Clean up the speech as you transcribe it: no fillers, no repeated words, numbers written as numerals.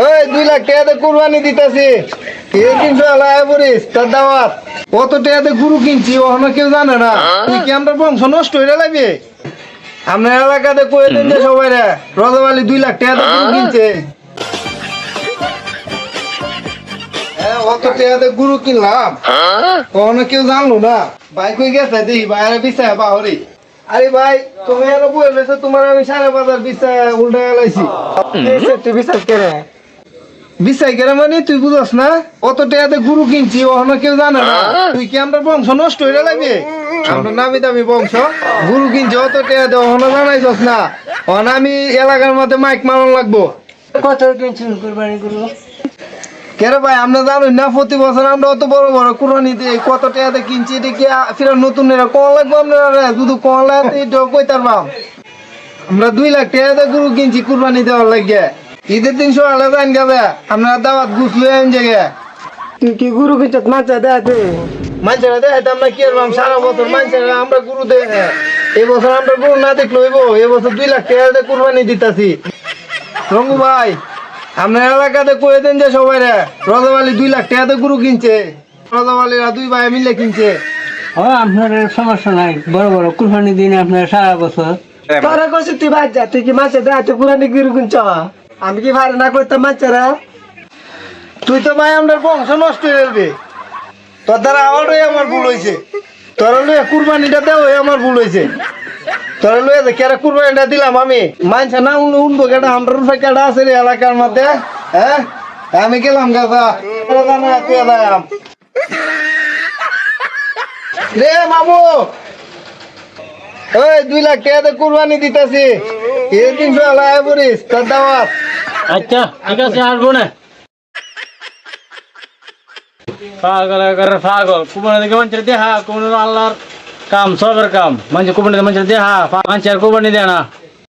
ওই 2 লাখ টাকাতে কুরবানি দিতেছি। এই 300 আলায় পড়িস তার দাওয়াত। কত টাকাতে গরু কিনছি ওখানে কেউ জানে না। তুই কি আমরা বংশ নষ্ট হয়ে লাগবে? আমরা এলাকাতে কয়ে দেন যে সবাই রে রজবালি 2 লাখ টাকাতে গরু কিনছে। হ্যাঁ অত টাকাতে গরু কিনলাম ওখানে কেউ জানলো না। ভাই কই গেছে দেখি বাইরে বিছায় বাহরি। আরে ভাই তুমি এলো বলে রয়েছো তোমার আমি 5,500 বিছায় উল্টা গেলাইছি। তুই বিশ্বাস করে বিশ্বাস করে মানে তুই বুঝস না অত টাকাতে গরু কিনছি ওখানে কেউ জানে না। তুই কি আমরা বংশ নষ্ট হয়ে লাগবে? আমরা নামি দামি বংশ গরু কিনছি অত টাকাতে ওখানে জানাইছস না। ওখানে আমি এলাকার মধ্যে মাইক মারন লাগবো। কত কিনছেন কুরবানি গরু? কেরে ভাই আমরা জানি না প্রতি বছর আমরা অত বড় বড় কুরবানি দিই কত টাকাতে কিনছি এটা কি ফিরে নতুন কল লাগবো আপনারা শুধু কল কইতার পাম। আমরা 2 লাখ টাকাতে গরু কিনছি কুরবানি দেওয়ার লাগিয়ে। ঈদের দিন সকালে যান গাবে আপনারা দাওয়াত গুছলু এমন জায়গায়। তুই কি গরু কিনছত মাছ দেখাতে? মানুষেরা দেখাইতে আমরা কি করবাম সারা বছর মানুষেরা আমরা গরু দেখে এই বছর আমরা গরু না দেখলে হইব। এই বছর 2 লাখ টাকাতে কুরবানি দিতেছি। রঙ্গু ভাই আপনার এলাকাতে কয়ে দেন যে সবাই রে রজবালি 2 লাখ টাকাতে গরু কিনছে। রজবালিরা 2 ভাই মিলে কিনছে। আপনার সমস্যা নাই, বড় বড় কুরবানি দিন আপনার সারা বছর। তোরা কইছিস তুই বাদ যা, তুই কি মাছে দেখাতে পুরানি গরু কিনছ? আমি কি ভাড়া না করতাম মাছেরা? তুই তো ভাই আমার বংশ নষ্ট হয়ে যাবে। তোর দ্বারা আমারই আমার ভুল হয়েছে। তোরা লইয়া কুরবানিটা দেও আমার ভুল হয়েছে। তোরা লইয়া যে কেরা কুরবানিটা দিলাম আমি মানছে না উনবো কেটা আমার রূপে কেটা আছে রে এলাকার মধ্যে। হ্যাঁ আমি গেলাম গাছা রে মামু। ওই 2 লাখ টাকাতে কুরবানি দিতেছি। এই 300 আলায় পড়িস তার দাওয়াত। আচ্ছা ঠিক আছে আসবো না। পাগল পাগল কুরবানি দেখে মানুষের দেহা কোন আল্লাহর কাম সবের কাম মানুষ কুরবানি মানুষের দেহা মানুষের কুরবানি দেয় না।